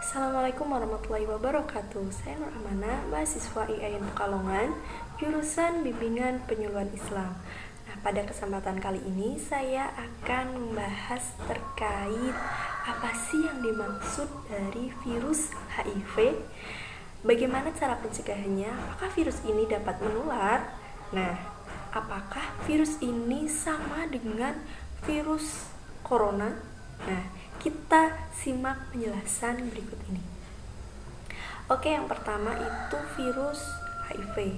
Assalamualaikum warahmatullahi wabarakatuh. Saya Nur Amana, mahasiswa IAIN Pekalongan, jurusan Bimbingan Penyuluhan Islam. Nah, pada kesempatan kali ini saya akan membahas terkait apa sih yang dimaksud dari virus HIV, bagaimana cara pencegahannya, apakah virus ini dapat menular. Nah, apakah virus ini sama dengan virus corona? Nah, kita simak penjelasan berikut ini. Oke, yang pertama itu virus HIV.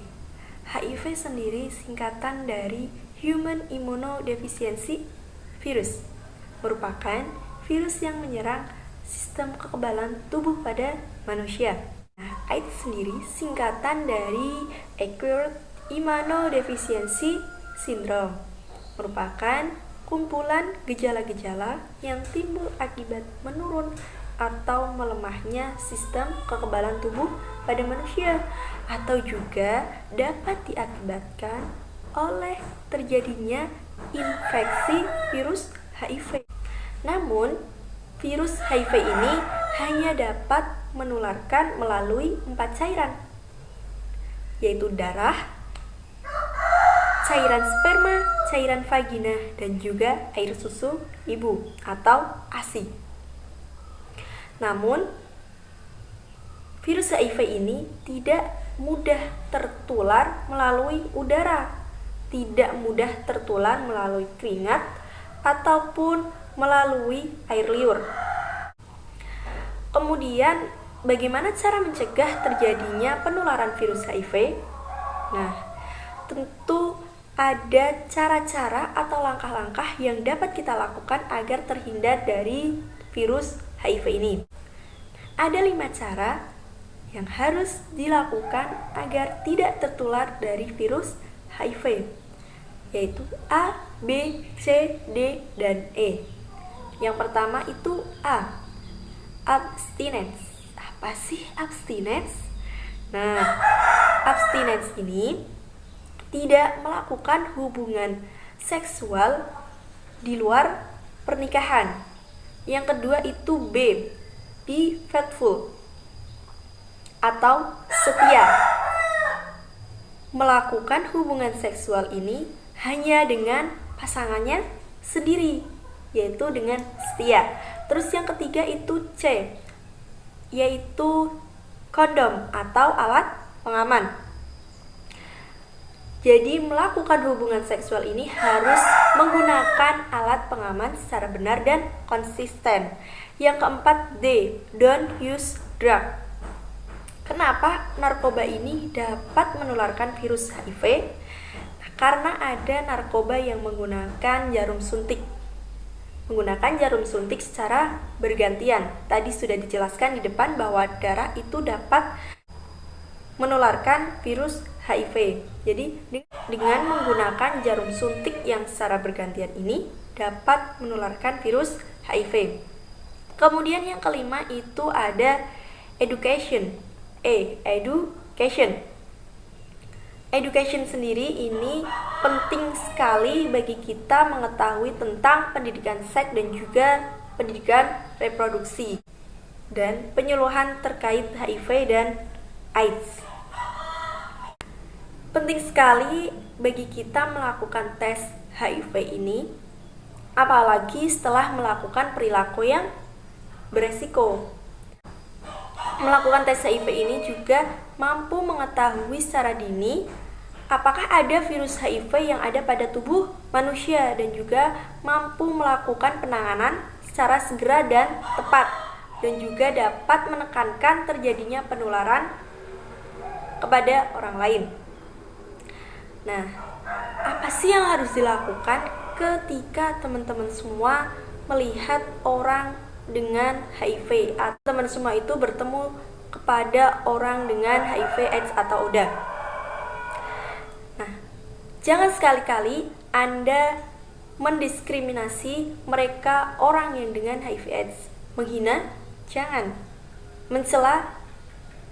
HIV sendiri singkatan dari Human Immunodeficiency Virus, merupakan virus yang menyerang sistem kekebalan tubuh pada manusia. Nah, AIDS sendiri singkatan dari Acquired Immunodeficiency Syndrome, merupakan kumpulan gejala-gejala yang timbul akibat menurun atau melemahnya sistem kekebalan tubuh pada manusia, atau juga dapat diakibatkan oleh terjadinya infeksi virus HIV. Namun, virus HIV ini hanya dapat menularkan melalui 4 cairan, yaitu darah, cairan sperma, cairan vagina, dan juga air susu ibu atau ASI. Namun, virus HIV ini tidak mudah tertular melalui udara, tidak mudah tertular melalui keringat, ataupun melalui air liur. Kemudian, bagaimana cara mencegah terjadinya penularan virus HIV? Nah, tentu ada cara-cara atau langkah-langkah yang dapat kita lakukan agar terhindar dari virus HIV ini. Ada 5 cara yang harus dilakukan agar tidak tertular dari virus HIV, yaitu A, B, C, D, dan E. Yang pertama itu A, abstinence. Apa sih abstinence? Nah, abstinence ini tidak melakukan hubungan seksual di luar pernikahan. Yang kedua itu B, be faithful atau setia. Melakukan hubungan seksual ini hanya dengan pasangannya sendiri, yaitu dengan setia. Terus yang ketiga itu C, yaitu kondom atau alat pengaman. Jadi melakukan hubungan seksual ini harus menggunakan alat pengaman secara benar dan konsisten. Yang keempat D, don't use drug. Kenapa narkoba ini dapat menularkan virus HIV? Nah, karena ada narkoba yang menggunakan jarum suntik. Menggunakan jarum suntik secara bergantian. Tadi sudah dijelaskan di depan bahwa darah itu dapat menularkan virus HIV. Jadi dengan menggunakan jarum suntik yang secara bergantian ini dapat menularkan virus HIV. Kemudian yang kelima itu ada education. Education. Education sendiri ini penting sekali bagi kita mengetahui tentang pendidikan seks dan juga pendidikan reproduksi dan penyuluhan terkait HIV dan AIDS. Penting sekali bagi kita melakukan tes HIV ini, apalagi setelah melakukan perilaku yang beresiko. Melakukan tes HIV ini juga mampu mengetahui secara dini apakah ada virus HIV yang ada pada tubuh manusia, dan juga mampu melakukan penanganan secara segera dan tepat, dan juga dapat menekankan terjadinya penularan kepada orang lain. Nah, apa sih yang harus dilakukan ketika teman-teman semua melihat orang dengan HIV, atau teman semua itu bertemu kepada orang dengan HIV AIDS atau UDA? Nah, jangan sekali-kali Anda mendiskriminasi mereka orang yang dengan HIV AIDS. Menghina? Jangan. Mencela?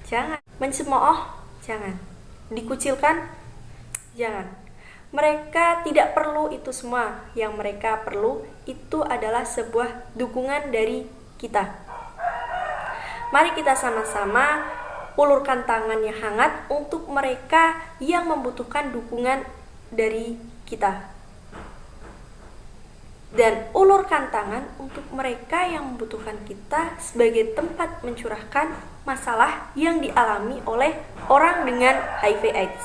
Jangan. Mencemooh? Jangan. Dikucilkan? Jangan. Mereka tidak perlu itu semua. Yang mereka perlu itu adalah sebuah dukungan dari kita. Mari kita sama-sama ulurkan tangan yang hangat untuk mereka yang membutuhkan dukungan dari kita. Dan ulurkan tangan untuk mereka yang membutuhkan kita sebagai tempat mencurahkan masalah yang dialami oleh orang dengan HIV/AIDS.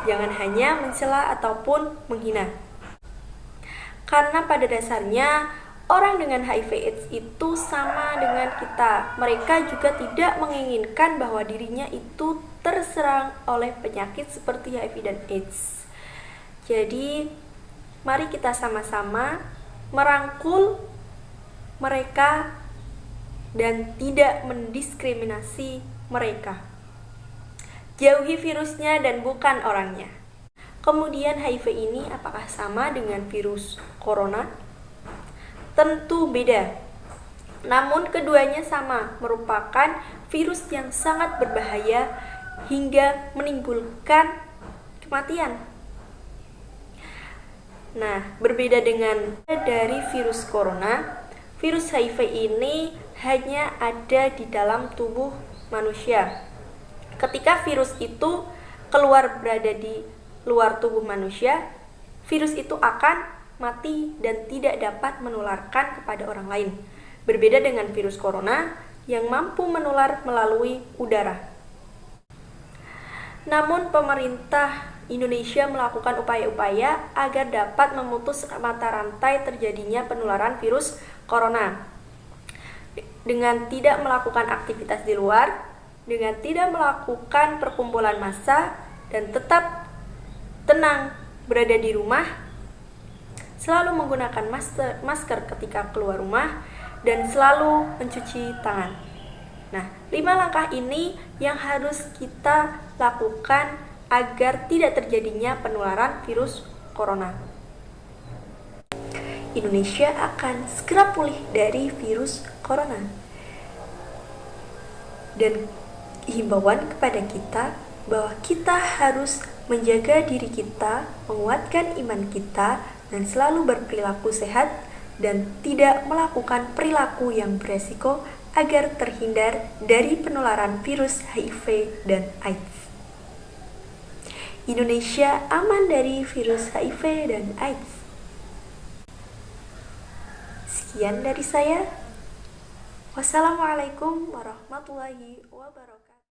Jangan hanya mencela ataupun menghina. Karena pada dasarnya orang dengan HIV/AIDS itu sama dengan kita. Mereka juga tidak menginginkan bahwa dirinya itu terserang oleh penyakit seperti HIV dan AIDS. Jadi, mari kita sama-sama merangkul mereka dan tidak mendiskriminasi mereka. Jauhi virusnya dan bukan orangnya. Kemudian HIV ini apakah sama dengan virus corona? Tentu beda. Namun keduanya sama, merupakan virus yang sangat berbahaya hingga menimbulkan kematian. Nah, berbeda dengan dari virus corona, virus HIV ini hanya ada di dalam tubuh manusia. Ketika virus itu berada di luar tubuh manusia, virus itu akan mati dan tidak dapat menularkan kepada orang lain. Berbeda dengan virus corona yang mampu menular melalui udara. Namun pemerintah Indonesia melakukan upaya-upaya agar dapat memutus mata rantai terjadinya penularan virus corona dengan tidak melakukan aktivitas di luar, dengan tidak melakukan perkumpulan massa, dan tetap tenang berada di rumah, selalu menggunakan masker ketika keluar rumah, dan selalu mencuci tangan. Nah, 5 langkah ini yang harus kita lakukan agar tidak terjadinya penularan virus corona. Indonesia akan segera pulih dari virus corona. Dan himbauan kepada kita bahwa kita harus menjaga diri kita, menguatkan iman kita, dan selalu berperilaku sehat dan tidak melakukan perilaku yang beresiko agar terhindar dari penularan virus HIV dan AIDS. Indonesia aman dari virus HIV dan AIDS. Sekian dari saya. Wassalamualaikum warahmatullahi wabarakatuh.